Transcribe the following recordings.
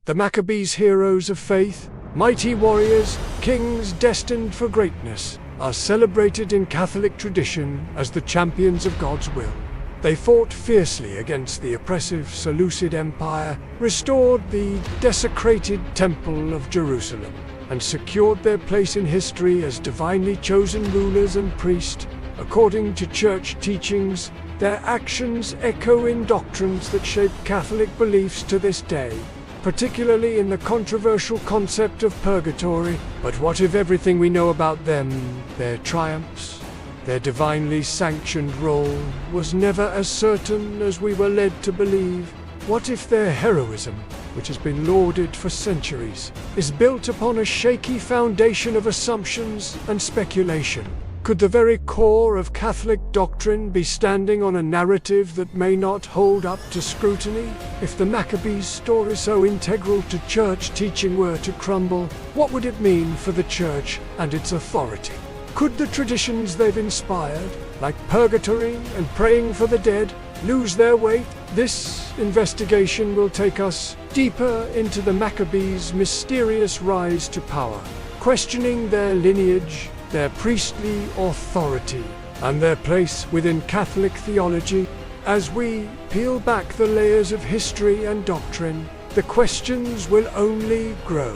The Maccabees, heroes of faith, mighty warriors, kings destined for greatness, are celebrated in Catholic tradition as the champions of God's will. They fought fiercely against the oppressive Seleucid Empire, restored the desecrated Temple of Jerusalem, and secured their place in history as divinely chosen rulers and priests. According to church teachings, their actions echo in doctrines that shape Catholic beliefs to this day, particularly in the controversial concept of purgatory. But what if everything we know about them, their triumphs, their divinely sanctioned role, was never as certain as we were led to believe? What if their heroism, which has been lauded for centuries, is built upon a shaky foundation of assumptions and speculation? Could the very core of Catholic doctrine be standing on a narrative that may not hold up to scrutiny? If the Maccabees' story so integral to church teaching were to crumble, what would it mean for the church and its authority? Could the traditions they've inspired, like purgatory and praying for the dead, lose their weight? This investigation will take us deeper into the Maccabees' mysterious rise to power, questioning their lineage, their priestly authority, and their place within Catholic theology. As we peel back the layers of history and doctrine, the questions will only grow.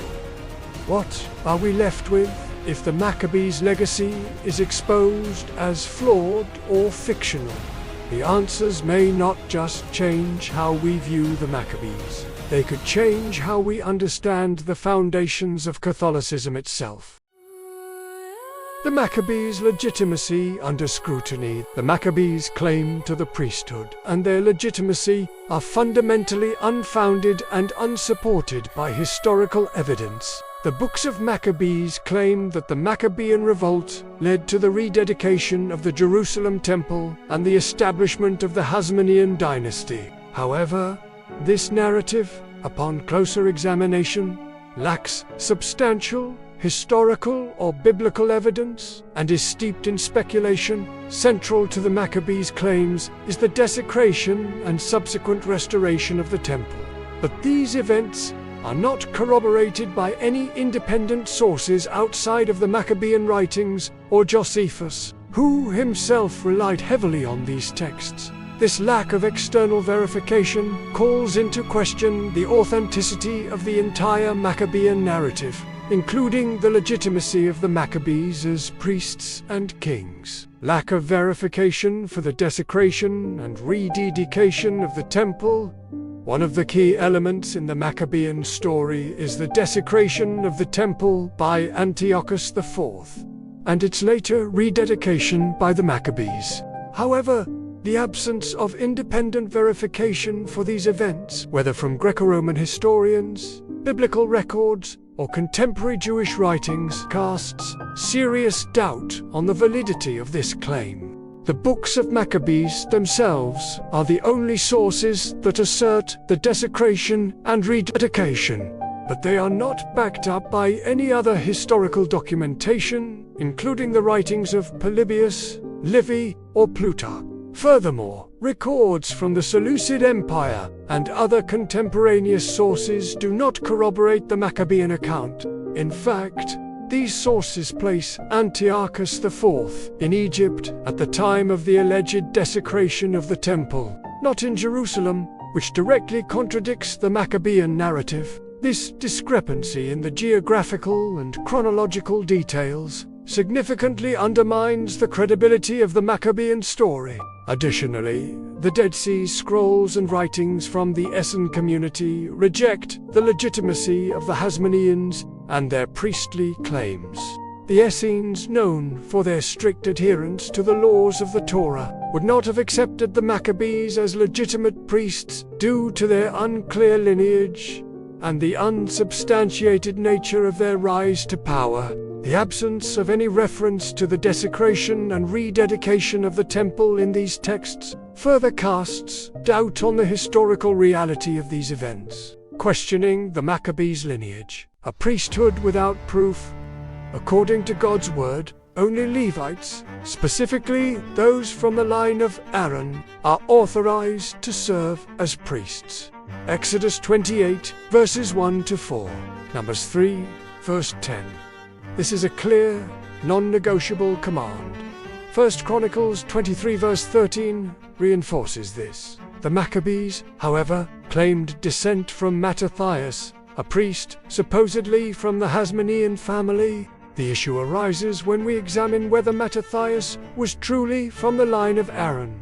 What are we left with if the Maccabees' legacy is exposed as flawed or fictional? The answers may not just change how we view the Maccabees. They could change how we understand the foundations of Catholicism itself. The Maccabees' legitimacy under scrutiny. The Maccabees' claim to the priesthood and their legitimacy are fundamentally unfounded and unsupported by historical evidence. The books of Maccabees claim that the Maccabean revolt led to the rededication of the Jerusalem temple and the establishment of the Hasmonean dynasty. However, this narrative, upon closer examination, lacks substantial historical or biblical evidence and is steeped in speculation. Central to the Maccabees' claims is the desecration and subsequent restoration of the temple. But these events are not corroborated by any independent sources outside of the Maccabean writings or Josephus, who himself relied heavily on these texts. This lack of external verification calls into question the authenticity of the entire Maccabean narrative, including the legitimacy of the Maccabees as priests and kings. Lack of verification for the desecration and rededication of the temple. One of the key elements in the Maccabean story is the desecration of the temple by Antiochus IV, and its later rededication by the Maccabees. However, the absence of independent verification for these events, whether from Greco-Roman historians, biblical records, or contemporary Jewish writings, casts serious doubt on the validity of this claim. The books of Maccabees themselves are the only sources that assert the desecration and rededication, but they are not backed up by any other historical documentation, including the writings of Polybius, Livy, or Plutarch. Furthermore, records from the Seleucid Empire and other contemporaneous sources do not corroborate the Maccabean account. In fact, these sources place Antiochus IV in Egypt at the time of the alleged desecration of the temple, not in Jerusalem, which directly contradicts the Maccabean narrative. This discrepancy in the geographical and chronological details significantly undermines the credibility of the Maccabean story. Additionally, the Dead Sea Scrolls and writings from the Essen community reject the legitimacy of the Hasmoneans and their priestly claims. The Essenes, known for their strict adherence to the laws of the Torah, would not have accepted the Maccabees as legitimate priests due to their unclear lineage and the unsubstantiated nature of their rise to power. The absence of any reference to the desecration and rededication of the temple in these texts further casts doubt on the historical reality of these events. Questioning the Maccabees' lineage. A priesthood without proof. According to God's word, only Levites, specifically those from the line of Aaron, are authorized to serve as priests. Exodus 28, verses 1 to 4. Numbers 3, verse 10. This is a clear, non-negotiable command. 1 Chronicles 23, verse 13 reinforces this. The Maccabees, however, claimed descent from Mattathias, a priest supposedly from the Hasmonean family. The issue arises when we examine whether Mattathias was truly from the line of Aaron.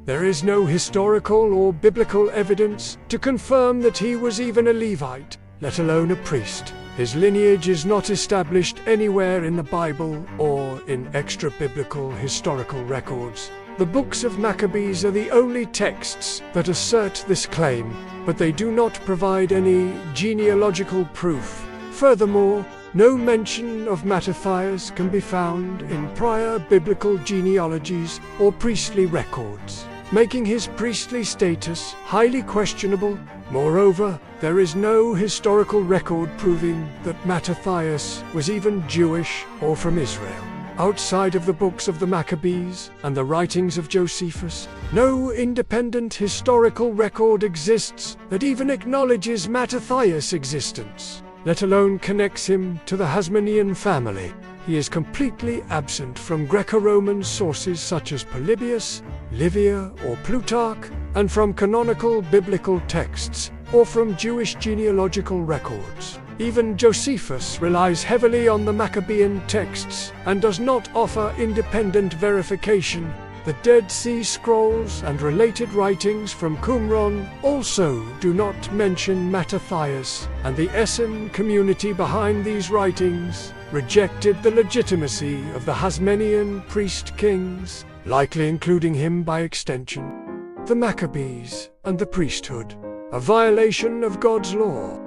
There is no historical or biblical evidence to confirm that he was even a Levite, let alone a priest. His lineage is not established anywhere in the Bible or in extra-biblical historical records. The books of Maccabees are the only texts that assert this claim, but they do not provide any genealogical proof. Furthermore, no mention of Mattathias can be found in prior biblical genealogies or priestly records, making his priestly status highly questionable. Moreover, there is no historical record proving that Mattathias was even Jewish or from Israel. Outside of the books of the Maccabees and the writings of Josephus, no independent historical record exists that even acknowledges Mattathias' existence, let alone connects him to the Hasmonean family. He is completely absent from Greco-Roman sources such as Polybius, Livia, or Plutarch, and from canonical biblical texts, or from Jewish genealogical records. Even Josephus relies heavily on the Maccabean texts and does not offer independent verification. The Dead Sea Scrolls and related writings from Qumran also do not mention Mattathias, and the Essen community behind these writings rejected the legitimacy of the Hasmonean priest-kings, likely including him by extension. The Maccabees and the priesthood, a violation of God's law.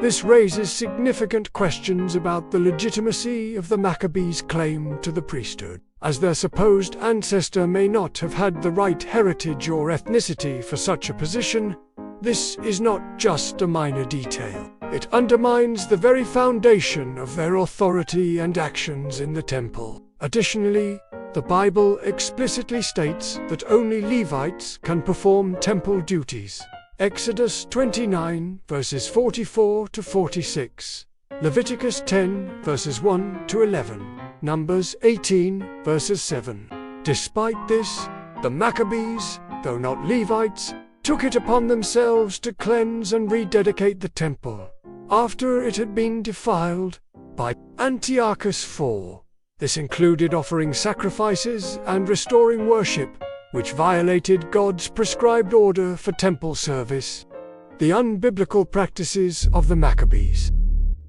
This raises significant questions about the legitimacy of the Maccabees' claim to the priesthood, as their supposed ancestor may not have had the right heritage or ethnicity for such a position. This is not just a minor detail. It undermines the very foundation of their authority and actions in the temple. Additionally, the Bible explicitly states that only Levites can perform temple duties. Exodus 29, verses 44 to 46. Leviticus 10, verses 1 to 11. Numbers 18, verses 7. Despite this, the Maccabees, though not Levites, took it upon themselves to cleanse and rededicate the temple, after it had been defiled by Antiochus IV. This included offering sacrifices and restoring worship, which violated God's prescribed order for temple service. The unbiblical practices of the Maccabees.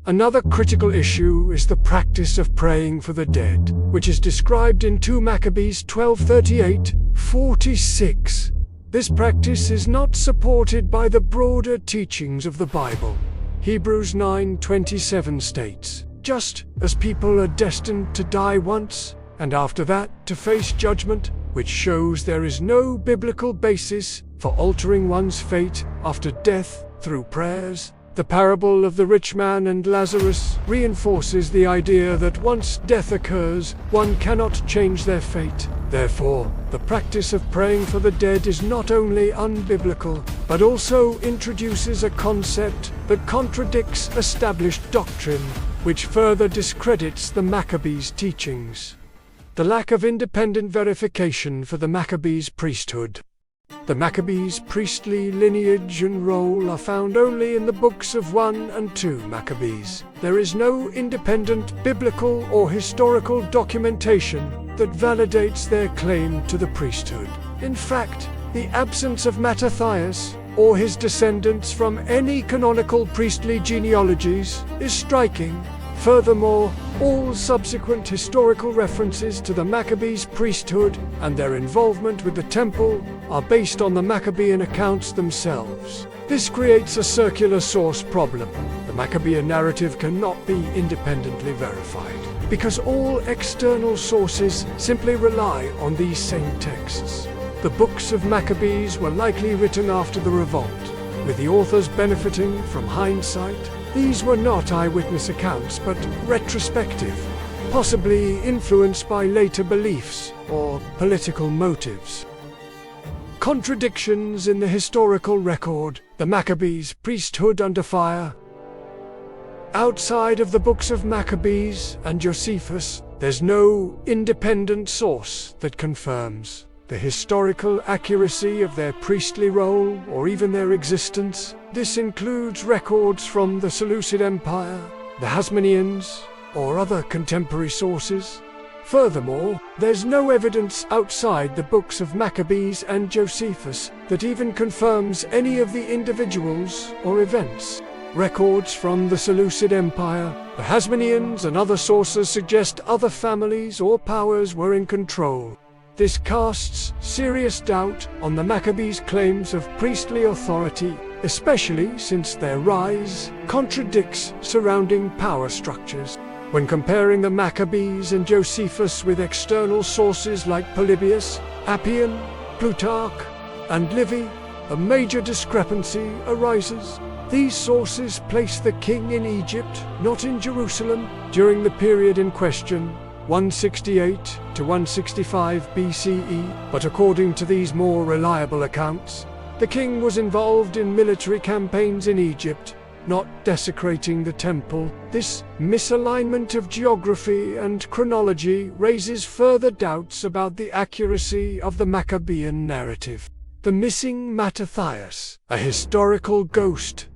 Another critical issue is the practice of praying for the dead, which is described in 2 Maccabees 12:38-46. This practice is not supported by the broader teachings of the Bible. Hebrews 9:27 states, "Just as people are destined to die once, and after that to face judgment," which shows there is no biblical basis for altering one's fate after death through prayers. The parable of the rich man and Lazarus reinforces the idea that once death occurs, one cannot change their fate. Therefore, the practice of praying for the dead is not only unbiblical, but also introduces a concept that contradicts established doctrine, which further discredits the Maccabees' teachings. The lack of independent verification for the Maccabees' priesthood. The Maccabees' priestly lineage and role are found only in the books of 1 and 2 Maccabees. There is no independent biblical or historical documentation that validates their claim to the priesthood. In fact, the absence of Mattathias or his descendants from any canonical priestly genealogies is striking. Furthermore, all subsequent historical references to the Maccabees' priesthood and their involvement with the temple are based on the Maccabean accounts themselves. This creates a circular source problem. The Maccabean narrative cannot be independently verified, because all external sources simply rely on these same texts. The books of Maccabees were likely written after the revolt, with the authors benefiting from hindsight. These were not eyewitness accounts, but retrospective, possibly influenced by later beliefs or political motives. Contradictions in the historical record. The Maccabees' priesthood under fire. Outside of the books of Maccabees and Josephus, there's no independent source that confirms the historical accuracy of their priestly role or even their existence. This includes records from the Seleucid Empire, the Hasmoneans, or other contemporary sources. Furthermore, there's no evidence outside the books of Maccabees and Josephus that even confirms any of the individuals or events. Records from the Seleucid Empire, the Hasmoneans, and other sources suggest other families or powers were in control. This casts serious doubt on the Maccabees' claims of priestly authority, especially since their rise contradicts surrounding power structures. When comparing the Maccabees and Josephus with external sources like Polybius, Appian, Plutarch, and Livy, a major discrepancy arises. These sources place the king in Egypt, not in Jerusalem, during the period in question, 168 to 165 BCE, but according to these more reliable accounts, the king was involved in military campaigns in Egypt, not desecrating the temple. This misalignment of geography and chronology raises further doubts about the accuracy of the Maccabean narrative. The missing Mattathias, a historical ghost.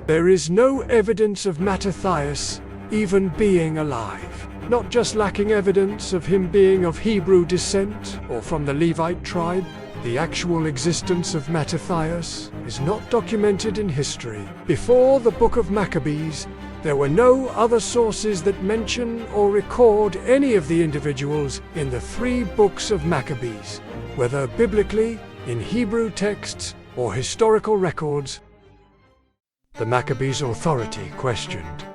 There is no evidence of Mattathias even being alive. Not just lacking evidence of him being of Hebrew descent or from the Levite tribe, the actual existence of Mattathias is not documented in history. Before the Book of Maccabees, there were no other sources that mention or record any of the individuals in the 3 books of Maccabees, whether biblically, in Hebrew texts, or historical records. The Maccabees' authority questioned.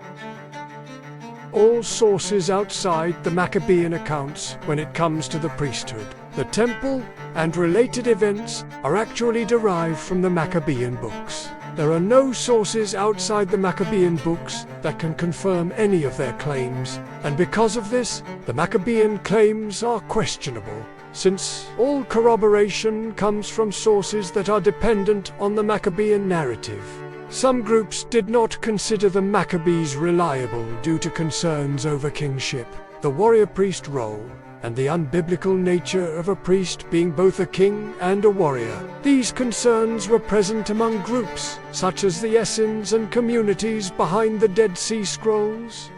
All sources outside the Maccabean accounts when it comes to the priesthood, the temple, and related events are actually derived from the Maccabean books. There are no sources outside the Maccabean books that can confirm any of their claims, and because of this, the Maccabean claims are questionable, since all corroboration comes from sources that are dependent on the Maccabean narrative. Some groups did not consider the Maccabees reliable due to concerns over kingship, the warrior-priest role, and the unbiblical nature of a priest being both a king and a warrior. These concerns were present among groups such as the Essenes and communities behind the Dead Sea Scrolls.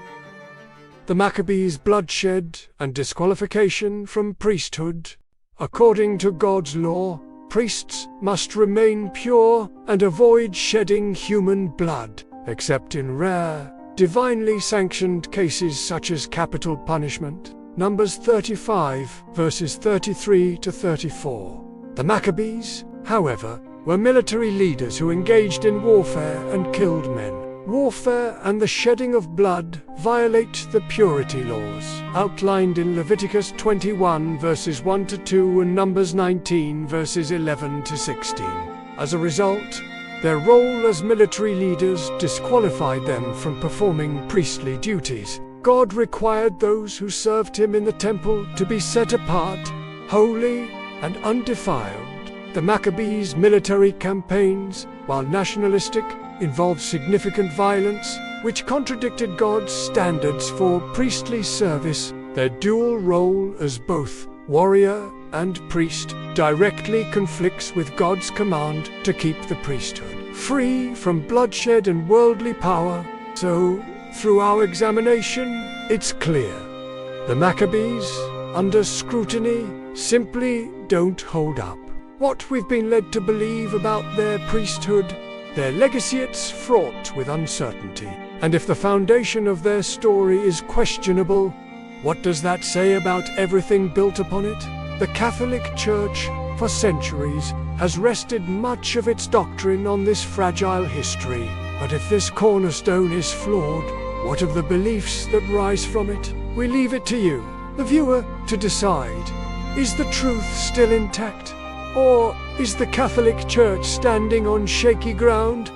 The Maccabees' bloodshed and disqualification from priesthood. According to God's law, priests must remain pure and avoid shedding human blood, except in rare, divinely sanctioned cases such as capital punishment. Numbers 35, verses 33 to 34. The Maccabees, however, were military leaders who engaged in warfare and killed men. Warfare and the shedding of blood violate the purity laws outlined in Leviticus 21 verses 1 to 2 and Numbers 19 verses 11 to 16. As a result, their role as military leaders disqualified them from performing priestly duties. God required those who served him in the temple to be set apart, holy, and undefiled. The Maccabees' military campaigns, while nationalistic, involved significant violence, which contradicted God's standards for priestly service. Their dual role as both warrior and priest directly conflicts with God's command to keep the priesthood free from bloodshed and worldly power. So, through our examination, it's clear. The Maccabees, under scrutiny, simply don't hold up. What we've been led to believe about their priesthood, their legacy, it's fraught with uncertainty. And if the foundation of their story is questionable, what does that say about everything built upon it? The Catholic Church, for centuries, has rested much of its doctrine on this fragile history. But if this cornerstone is flawed, what of the beliefs that rise from it? We leave it to you, the viewer, to decide. Is the truth still intact? Or is the Catholic Church standing on shaky ground?